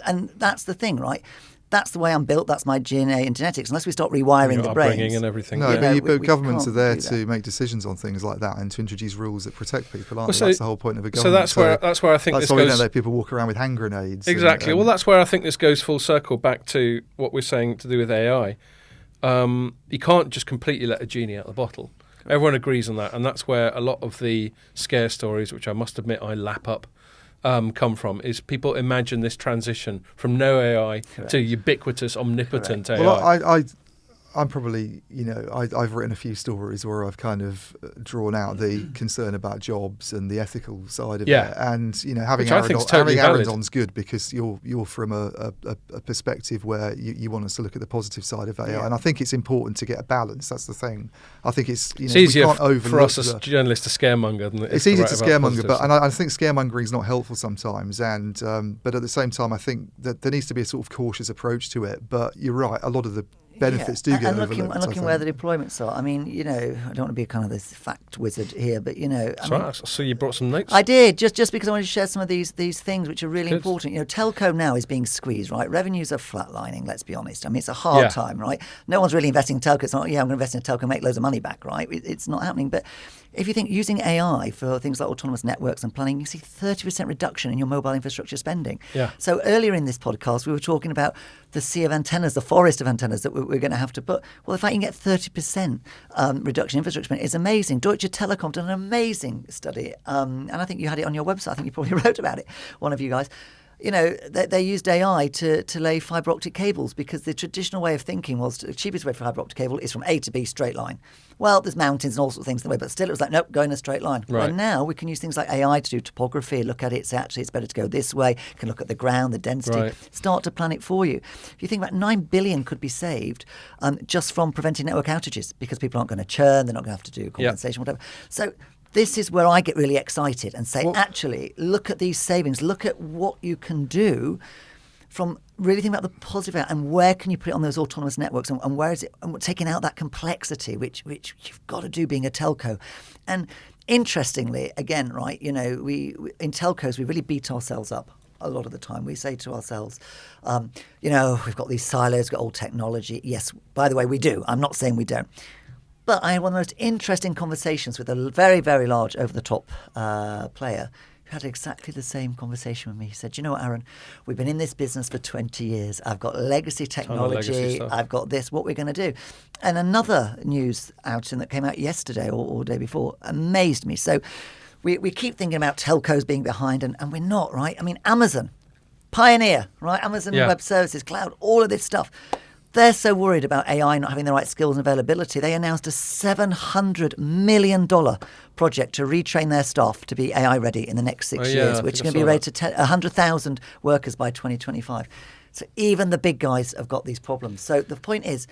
and that's the thing, right? That's the way I'm built. That's my DNA and genetics. Unless we start rewiring the brains and everything. No, but governments are there to make decisions on things like that and to introduce rules that protect people, aren't they? That's the whole point of a government. So that's where I think that's why we don't let people walk around with hand grenades. Exactly. Well, that's where I think this goes full circle back to what we're saying to do with AI. You can't just completely let a genie out of the bottle. Everyone agrees on that, and that's where a lot of the scare stories, which I must admit I lap up, come from, is people imagine this transition from no AI to ubiquitous, omnipotent AI. Well, I'm probably, I've written a few stories where I've kind of drawn out the concern about jobs and the ethical side of it. And, having Aaron on's good, because you're from a perspective where you want us to look at the positive side of AI. Yeah. And I think it's important to get a balance. That's the thing. I think it's easier for us as journalists to scaremonger than it's easy to scaremonger, but I think scaremongering is not helpful sometimes. And but at the same time, I think that there needs to be a sort of cautious approach to it. But you're right, a lot of the benefits do get overlooked. And looking where the deployments are. I mean, I don't want to be kind of this fact wizard here, but So you brought some notes. I did just because I wanted to share some of these things which are really important. Telco now is being squeezed, right? Revenues are flatlining. Let's be honest. I mean, it's a hard time, right? No one's really investing in telco. It's not. I'm going to invest in a telco and make loads of money back, right? It's not happening. But if you think using AI for things like autonomous networks and planning, you see 30% reduction in your mobile infrastructure spending. Yeah. So earlier in this podcast, we were talking about the sea of antennas, the forest of antennas that we're going to have to put. Well, if I can get 30% reduction in infrastructure spending, it's amazing. Deutsche Telekom did an amazing study, and I think you had it on your website. I think you probably wrote about it, one of you guys. They used AI to lay fibre optic cables because the traditional way of thinking was the cheapest way for fibre optic cable is from A to B straight line. Well, there's mountains and all sorts of things in the way, but still it was like, nope, go in a straight line. Right. And now we can use things like AI to do topography, look at it, say actually it's better to go this way, you can look at the ground, the density, start to plan it for you. If you think about 9 billion could be saved just from preventing network outages because people aren't going to churn, they're not going to have to do compensation, whatever. So this is where I get really excited and say, actually, look at these savings. Look at what you can do from really thinking about the positive and where can you put it on those autonomous networks and where is it, and taking out that complexity, which you've got to do being a telco. And interestingly, again, right, we in telcos, we really beat ourselves up a lot of the time. We say to ourselves, we've got these silos, we've got old technology. Yes, by the way, we do. I'm not saying we don't. But I had one of the most interesting conversations with a very, very large over-the-top player who had exactly the same conversation with me. He said, Aaron, we've been in this business for 20 years. I've got legacy technology. I've got this. What we're going to do? And another news outing that came out yesterday or day before amazed me. So we keep thinking about telcos being behind, and we're not, right? I mean, Amazon, pioneer, right? Amazon Web Services, cloud, all of this stuff. They're so worried about AI not having the right skills and availability. They announced a $700 million project to retrain their staff to be AI ready in the next 6 years, which is going to be rated to 100,000 workers by 2025. So even the big guys have got these problems. So the point is,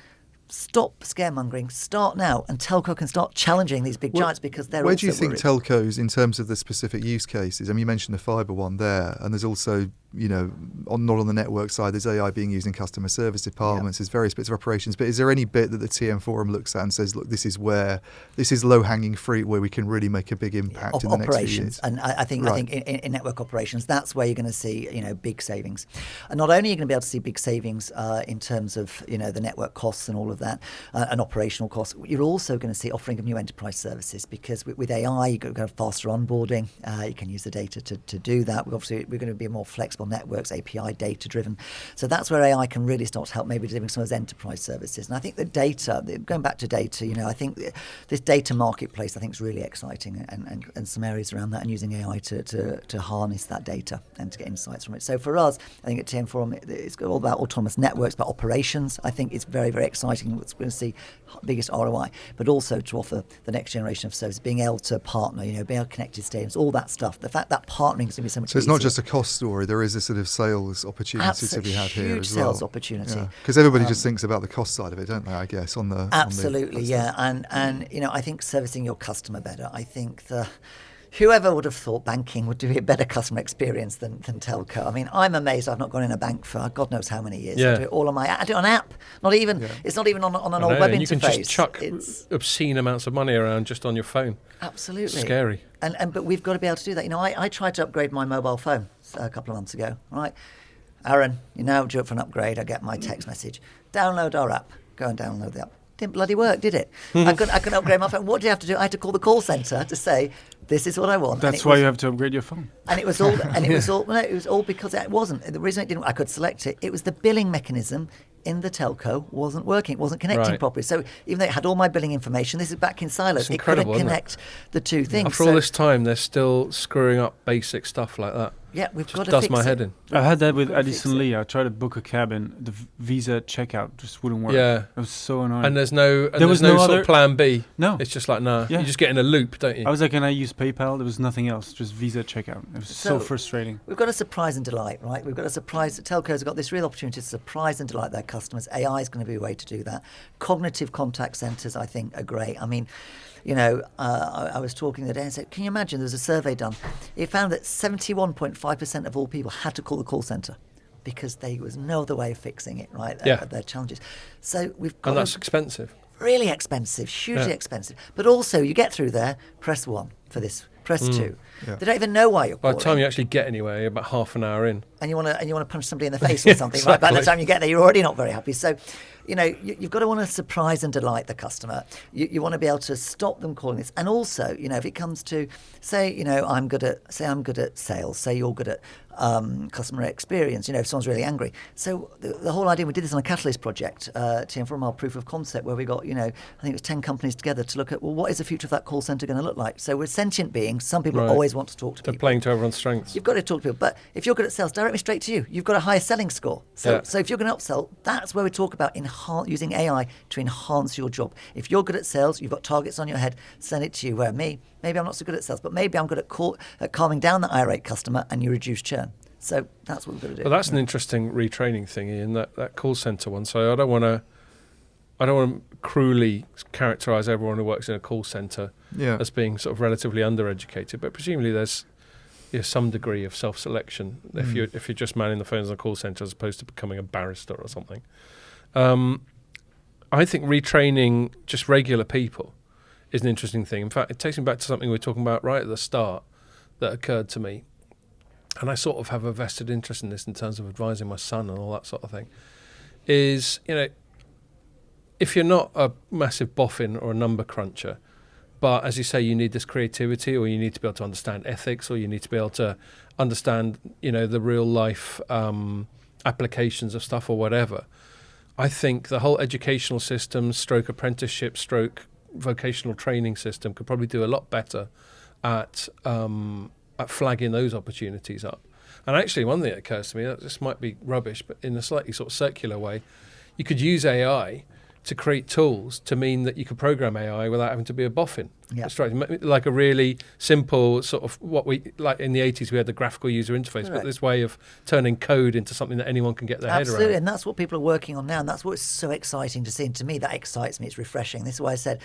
stop scaremongering, start now, and telco can start challenging these big giants because they're Where also do you think worried. telcos, in terms of the specific use cases, I mean, you mentioned the fibre one there, and there's also, not on the network side, there's AI being used in customer service departments, there's various bits of operations, but is there any bit that the TM Forum looks at and says, look, this is low-hanging fruit where we can really make a big impact in the next few years? And I think in network operations, that's where you're going to see, big savings. And not only are you going to be able to see big savings in terms of, the network costs and all of that, and operational costs, you're also going to see offering of new enterprise services because with AI, you can go faster onboarding. You can use the data to do that. We're going to be more flexible networks, API data driven. So that's where AI can really start to help maybe delivering some of those enterprise services. And I think the data, going back to data, I think this data marketplace, I think is really exciting and some areas around that and using AI to harness that data and to get insights from it. So for us, I think at TM Forum, it's all about autonomous networks, about operations. I think it's very, very exciting. We're going to see biggest ROI, but also to offer the next generation of services, being able to partner, being able to connected stadiums, all that stuff. The fact that partnering is going to be so much easier. So it's not just a cost story, there is a sort of sales opportunity to be had here as well. Huge sales opportunity. Because everybody just thinks about the cost side of it, don't they, I guess, on the... Absolutely, yeah. And I think servicing your customer better, I think whoever would have thought banking would do a better customer experience than telco? I mean, I'm amazed I've not gone in a bank for God knows how many years. Yeah. I do it all on I do it on an app. Not even. It's not even on an old web interface. You can just chuck obscene amounts of money around just on your phone. Absolutely. It's scary. But we've got to be able to do that. I tried to upgrade my mobile phone a couple of months ago. Right, Aaron, you're now due for an upgrade. I get my text message. Download our app. Go and download the app. Didn't bloody work, did it? I couldn't upgrade my phone. What do you have to do? I had to call the call centre to say, this is what I want. That's why you have to upgrade your phone. And it was all. It was all because it wasn't. The reason it didn't. I could select it. It was the billing mechanism in the telco wasn't working. It wasn't connecting properly. So even though it had all my billing information, this is back in silos. It couldn't connect the two things. After all this time, they're still screwing up basic stuff like that. Yeah, we've got to does fix my it. head in. I had that with Addison Lee. I tried to book a cab and the Visa checkout just wouldn't work. Yeah. It was so annoying. And there's no sort of plan B. No. It's just like, nah. Yeah. You just get in a loop, don't you? I was like, can I use PayPal? There was nothing else, just Visa checkout. It was so frustrating. We've got to surprise and delight, right? We've got to surprise. Telcos have got this real opportunity to surprise and delight their customers. AI is going to be a way to do that. Cognitive contact centres, I think, are great. I mean, I was talking the other day and said, can you imagine there's a survey done? It found that 71.5% of all people had to call the call centre because there was no other way of fixing it, right? Their challenges. So we've got... And that's expensive. Really expensive, hugely expensive. But also, you get through there, press 1 for this, press 2. Yeah. They don't even know why you're calling. By the time you actually get anywhere, you're about half an hour in. And you want to punch somebody in the face or something, exactly. Right? By the time you get there, you're already not very happy. So, you've got to want to surprise and delight the customer. You want to be able to stop them calling this. And also, if it comes to, say, I'm good at sales, say you're good at customer experience, if someone's really angry. So the whole idea, we did this on a Catalyst project, from our proof of concept, where we got, I think it was 10 companies together to look at, well, what is the future of that call centre going to look like? So we're sentient beings. Some people always want to talk to people. They're playing to everyone's strengths. You've got to talk to people. But if you're good at sales, direct me straight to you. You've got a higher selling score. So if you're going to upsell, that's where we talk about using AI to enhance your job. If you're good at sales, you've got targets on your head, send it to you. Where maybe I'm not so good at sales, but maybe I'm good at calming down that irate customer, and you reduce churn. So that's what we've got to do. Well, that's an interesting retraining thing, Ian, that call centre one. So I don't want to cruelly characterise everyone who works in a call centre as being sort of relatively undereducated, but presumably there's some degree of self-selection if you're just manning the phones in a call centre as opposed to becoming a barrister or something. I think retraining just regular people is an interesting thing. In fact, it takes me back to something we were talking about right at the start that occurred to me. And I sort of have a vested interest in this in terms of advising my son and all that sort of thing, is, if you're not a massive boffin or a number cruncher, but as you say, you need this creativity, or you need to be able to understand ethics, or you need to be able to understand, the real life applications of stuff or whatever. I think the whole educational system, stroke apprenticeship, stroke vocational training system could probably do a lot better at flagging those opportunities up. And actually, one thing that occurs to me, that this might be rubbish, but in a slightly sort of circular way, you could use AI to create tools to mean that you could program AI without having to be a boffin. Yeah. It's like a really simple sort of what we, like in the 80s, we had the graphical user interface, but this way of turning code into something that anyone can get their head around. Absolutely, and that's what people are working on now, and that's what's so exciting to see. And to me, that excites me. It's refreshing. This is why I said,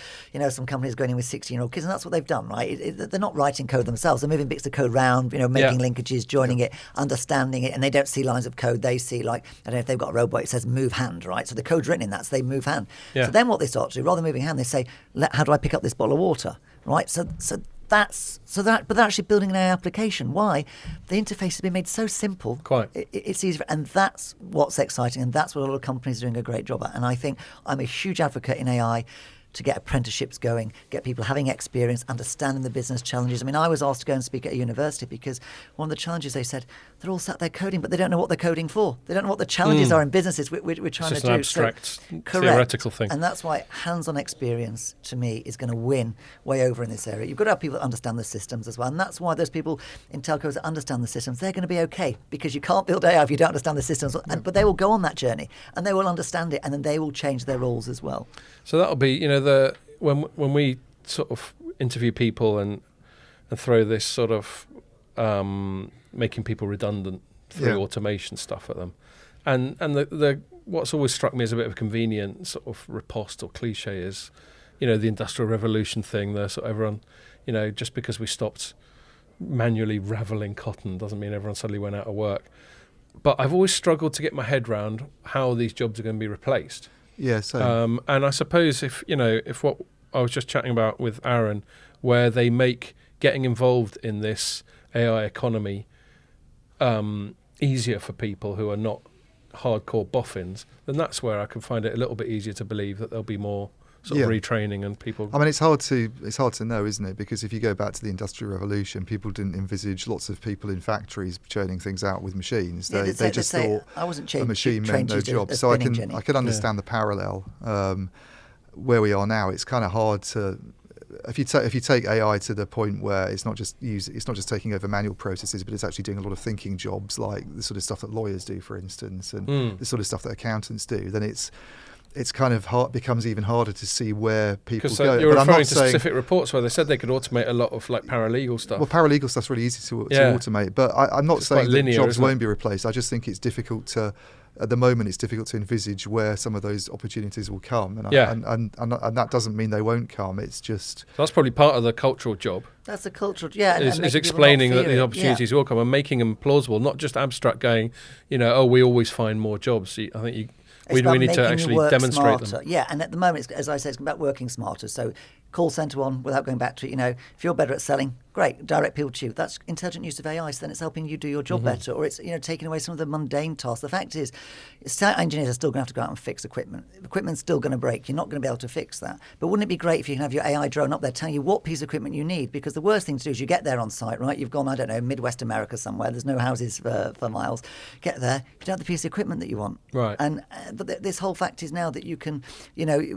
some companies going in with 16-year-old kids, and that's what they've done, right? They're not writing code themselves. They're moving bits of code around, making linkages, joining it, understanding it, and they don't see lines of code. They see, like, I don't know if they've got a robot, it says move hand, right? So the code's written in that, so they move hand. Yeah. So then what they start to do, rather than moving hand, they say, how do I pick up this bottle of water? Right, but they're actually building an AI application. Why? The interface has been made so simple. Quite. It's easy, and that's what's exciting, and that's what a lot of companies are doing a great job at. And I think I'm a huge advocate in AI to get apprenticeships going, get people having experience, understanding the business challenges. I mean, I was asked to go and speak at a university because one of the challenges, they said, they're all sat there coding, but they don't know what they're coding for. They don't know what the challenges are in businesses we're trying to do. It's just an abstract, theoretical thing. And that's why hands-on experience, to me, is going to win way over in this area. You've got to have people that understand the systems as well. And that's why those people in telcos that understand the systems, they're going to be okay, because you can't build AI if you don't understand the systems. But they will go on that journey, and they will understand it, and then they will change their roles as well. So that'll be, when we sort of interview people and throw this sort of making people redundant through automation stuff at them, and the what's always struck me as a bit of a convenient sort of riposte or cliche is, the Industrial Revolution thing. The sort of everyone, just because we stopped manually raveling cotton doesn't mean everyone suddenly went out of work. But I've always struggled to get my head around how these jobs are going to be replaced. Yeah, same. And I suppose if what I was just chatting about with Aaron, where they make getting involved in this AI economy easier for people who are not hardcore boffins, then that's where I can find it a little bit easier to believe that there'll be more sort of retraining and people. I mean, it's hard to know, isn't it? Because if you go back to the Industrial Revolution, people didn't envisage lots of people in factories churning things out with machines. They just thought a machine meant no job. So I can understand the parallel. Where we are now, it's kind of hard to. If you take AI to the point where it's not just taking over manual processes, but it's actually doing a lot of thinking jobs, like the sort of stuff that lawyers do, for instance, and the sort of stuff that accountants do, then it's kind of becomes even harder to see where people go. Because you're referring to specific reports where they said they could automate a lot of like paralegal stuff. Well, paralegal stuff's really easy to automate, but I'm not saying that jobs won't be replaced. I just think it's difficult to at the moment it's difficult to envisage where some of those opportunities will come, and and that doesn't mean they won't come. It's just that's probably part of the cultural job. That's the cultural, yeah. Is explaining that the opportunities will come and making them plausible, not just abstract. Going, we always find more jobs. I think we need to actually demonstrate them. Yeah, and at the moment, as I said, it's about working smarter. So call centre one, without going back to it, if you're better at selling, great, direct people to you. That's intelligent use of AI, so then it's helping you do your job better, or it's taking away some of the mundane tasks. The fact is, site engineers are still going to have to go out and fix equipment. Equipment's still going to break. You're not going to be able to fix that. But wouldn't it be great if you can have your AI drone up there telling you what piece of equipment you need? Because the worst thing to do is you get there on site, right? You've gone, I don't know, Midwest America somewhere. There's no houses for miles. Get there, you don't have the piece of equipment that you want. Right. And but this whole fact is now that you can,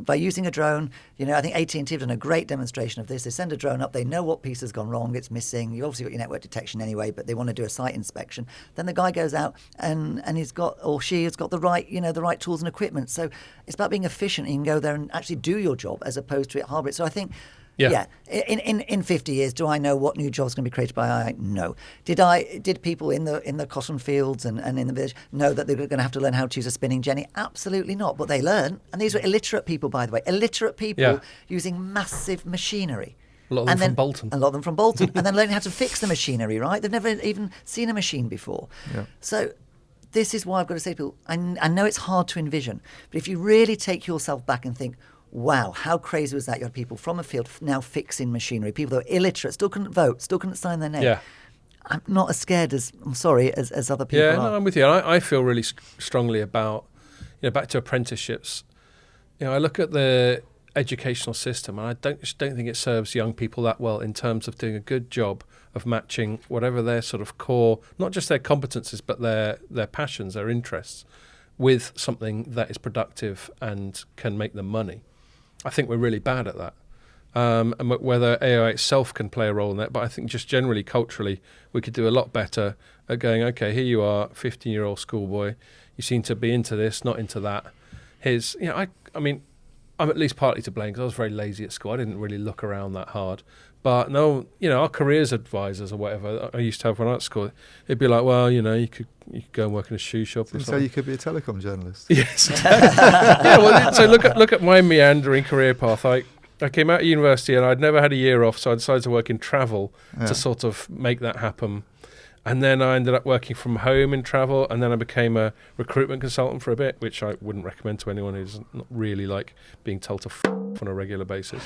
by using a drone, I think AT&T have done a great demonstration of this. They send a drone up, they know what piece has gone wrong, it's missing. You've obviously got your network detection anyway, but they want to do a site inspection. Then the guy goes out and he's got, or she has got the right tools and equipment. So it's about being efficient. You can go there and actually do your job as opposed to it harbor it. So I think, in 50 years, do I know what new jobs are going to be created by AI? No. Did people in the cotton fields and in the village know that they were going to have to learn how to use a spinning jenny? Absolutely not. But they learn, and these were illiterate people, by the way, using massive machinery. A lot of them from Bolton. A lot of them from Bolton. And then learning how to fix the machinery, right? They've never even seen a machine before. Yeah. So this is why I've got to say to people, I know it's hard to envision, but if you really take yourself back and think, wow, how crazy was that? You had people from a field now fixing machinery, people that were illiterate, still couldn't vote, still couldn't sign their name. Yeah. I'm not as scared as other people are. Yeah, no, I'm with you. I feel really strongly about, back to apprenticeships. I look at the educational system, and I don't think it serves young people that well in terms of doing a good job of matching whatever their sort of core, not just their competencies, but their passions, their interests, with something that is productive and can make them money. I think we're really bad at that. And whether AI itself can play a role in that, but I think just generally culturally we could do a lot better at going, okay, here you are, 15-year-old schoolboy, you seem to be into this, not into that. Here's, I mean, I'm at least partly to blame because I was very lazy at school. I didn't really look around that hard. But no, our careers advisors or whatever I used to have when I was at school, it'd be like, well, you could go and work in a shoe shop or something. So you could be a telecom journalist. Yes. So look at my meandering career path. I came out of university and I'd never had a year off, so I decided to work in travel to sort of make that happen. And then I ended up working from home in travel, and then I became a recruitment consultant for a bit, which I wouldn't recommend to anyone who's not really like being told to on a regular basis.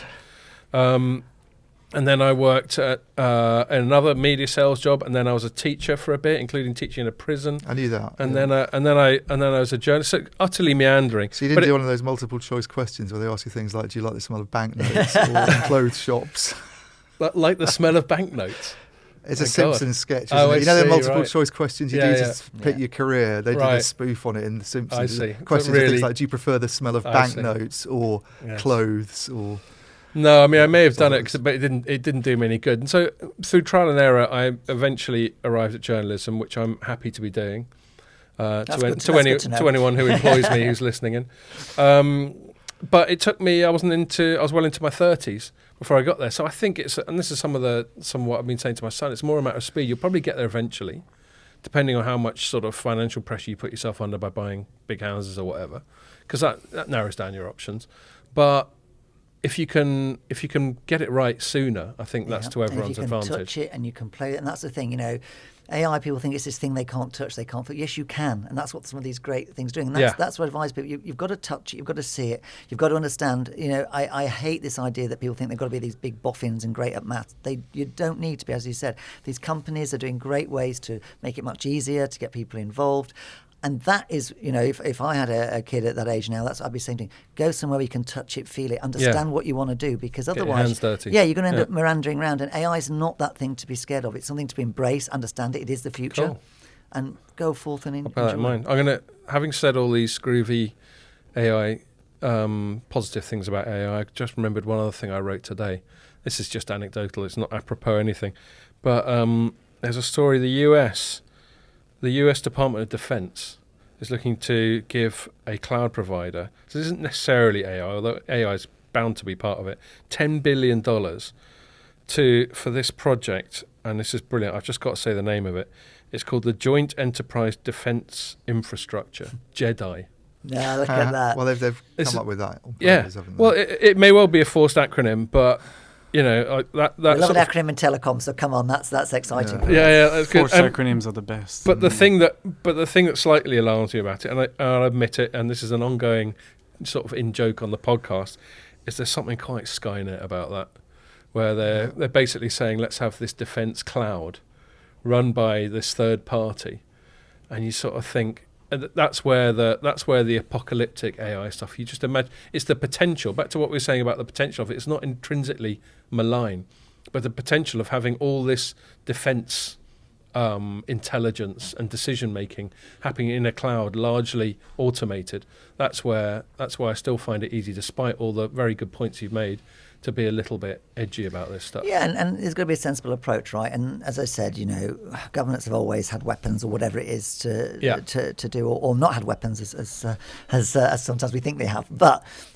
And then I worked at another media sales job, and then I was a teacher for a bit, including teaching in a prison. I knew that. And then I was a journalist. So utterly meandering. So you didn't do one of those multiple choice questions where they ask you things like, "Do you like the smell of banknotes?" or clothes shops. Like the smell of banknotes. It's a Simpsons sketch, isn't it? The multiple choice questions you do to pick your career. They did a spoof on it in The Simpsons. I see. Questions are things like, do you prefer the smell of banknotes or clothes or... No, I mean, I may have done it, but it didn't do me any good. And so through trial and error, I eventually arrived at journalism, which I'm happy to be doing to anyone who employs me who's listening in. But it took me, I was well into my 30s before I got there. So I think and this is some of what I've been saying to my son, it's more a matter of speed. You'll probably get there eventually, depending on how much sort of financial pressure you put yourself under by buying big houses or whatever, because that narrows down your options. But if you can get it right sooner, I think that's to everyone's advantage. You can touch it and you can play it, and that's the thing, AI people think it's this thing they can't touch, they can't. Yes, you can, and that's what some of these great things are doing. And that's what I advise people. You've got to touch it, you've got to see it, you've got to understand. I hate this idea that people think they've got to be these big boffins and great at maths. You don't need to be, as you said. These companies are doing great ways to make it much easier to get people involved. And that is, if I had a kid at that age now, I'd be saying to him, go somewhere where you can touch it, feel it, understand what you want to do, because otherwise, get your hands dirty. you're going to end up meandering around. And AI is not that thing to be scared of. It's something to be embraced, understand it. It is the future, and go forth and enjoy. I'll bear that in mind. I'm going to, having said all these groovy AI positive things about AI, I just remembered one other thing I wrote today. This is just anecdotal. It's not apropos anything, but there's a story. The US Department of Defense is looking to give a cloud provider, so this isn't necessarily AI, although AI is bound to be part of it, $10 billion for this project, and this is brilliant, I've just got to say the name of it. It's called the Joint Enterprise Defence Infrastructure, JEDI. Yeah, look at that. Well, they've come up with that. Yeah. Haven't they? Well, it may well be a forced acronym, but that We love an acronym in Telecoms, so come on, that's exciting. Yeah, that's good. Forced acronyms are the best. But the thing that slightly alarms me about it, and I'll admit it, and this is an ongoing sort of in joke on the podcast, is there's something quite Skynet about that, where they're basically saying let's have this defence cloud run by this third party, and you sort of think. And that's where the apocalyptic AI stuff. You just imagine it's the potential. Back to what we were saying about the potential of it. It's not intrinsically malign, but the potential of having all this defence, intelligence and decision making happening in a cloud, largely automated. That's why I still find it easy, despite all the very good points you've made, to be a little bit edgy about this stuff. Yeah, and there's got to be a sensible approach, right? And as I said, governments have always had weapons or whatever it is to do, or not had weapons as sometimes we think they have.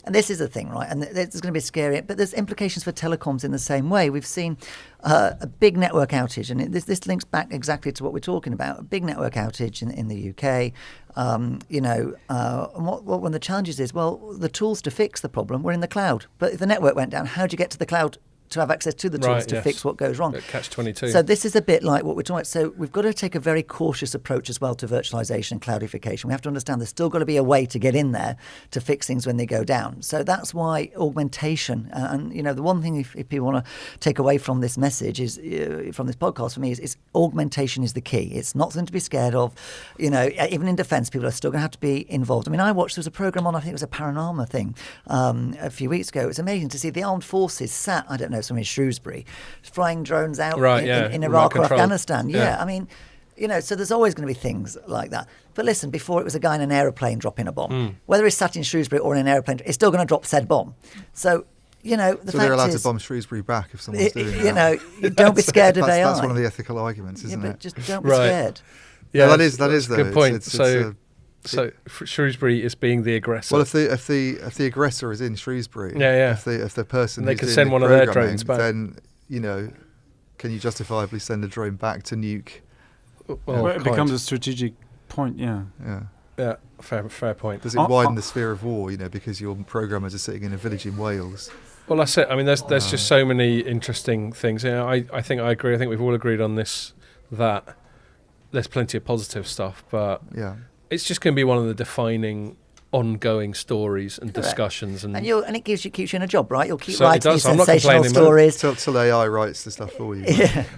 And this is the thing, right? And there's going to be scary, but there's implications for telecoms in the same way. We've seen a big network outage, and this links back exactly to what we're talking about. A big network outage in the UK. And what one of the challenges is, well, the tools to fix the problem were in the cloud. But if the network went down, how do you get to the cloud to have access to the tools to fix what goes wrong? Catch-22. So this is a bit like what we're talking about. So we've got to take a very cautious approach as well to virtualization and cloudification. We have to understand there's still got to be a way to get in there to fix things when they go down. So that's why augmentation, and the one thing if people want to take away from this message is, from this podcast for me, is augmentation is the key. It's not something to be scared of. Even in defense, people are still going to have to be involved. I mean, there was a program on, I think it was a Panorama thing a few weeks ago. It was amazing to see the armed forces sat, I don't know, somewhere in Shrewsbury, flying drones out in Iraq or Afghanistan. Yeah, I mean, so there's always going to be things like that. But listen, before it was a guy in an aeroplane dropping a bomb. Whether he's sat in Shrewsbury or in an aeroplane, it's still going to drop said bomb. So, the fact is... So they're allowed to bomb Shrewsbury back if someone's doing that. Don't be scared of AI. That's one of the ethical arguments, isn't it? Just don't be scared. Yeah, that is a good point. So Shrewsbury is being the aggressor. Well, if the aggressor is in Shrewsbury, if the person and they who's can doing send the one of their drones back, then can you justifiably send a drone back to nuke? Well, it becomes a strategic point. Yeah. Fair point. Does it widen the sphere of war? Because your programmers are sitting in a village in Wales. Well, that's it. I mean, there's just so many interesting things. I think I agree. I think we've all agreed on this, that there's plenty of positive stuff, but it's just going to be one of the defining ongoing stories and discussions, and it keeps you in a job, right? You'll keep so writing these sensational stories till AI writes the stuff for you.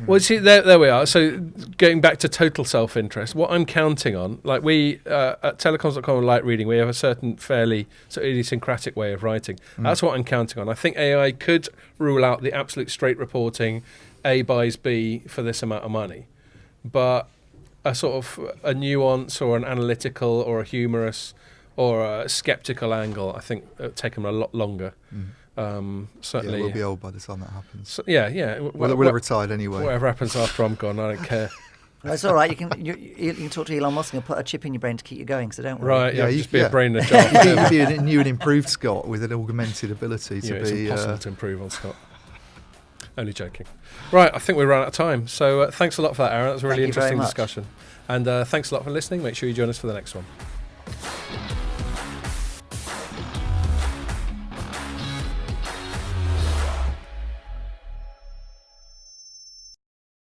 Well, see, there we are. So going back to total self-interest, what I'm counting on, like we at Telecoms.com and Light Reading, we have a certain fairly idiosyncratic way of writing. That's what I'm counting on. I think AI could rule out the absolute straight reporting, A buys B for this amount of money, but a sort of a nuance or an analytical or a humorous or a skeptical angle, I think it'll take them a lot longer. Certainly, we'll be old by the time that happens. So, we'll have retired anyway. Whatever happens after I'm gone, I don't care. Well, it's all right. You can talk to Elon Musk and put a chip in your brain to keep you going. So don't worry. Right? Yeah, just be a brain in a jar. You'd be a new and improved Scott with an augmented ability to it's be. It's impossible to improve on Scott. Only joking. Right, I think we ran out of time. So thanks a lot for that, Aaron. That was a really interesting discussion. And thanks a lot for listening. Make sure you join us for the next one.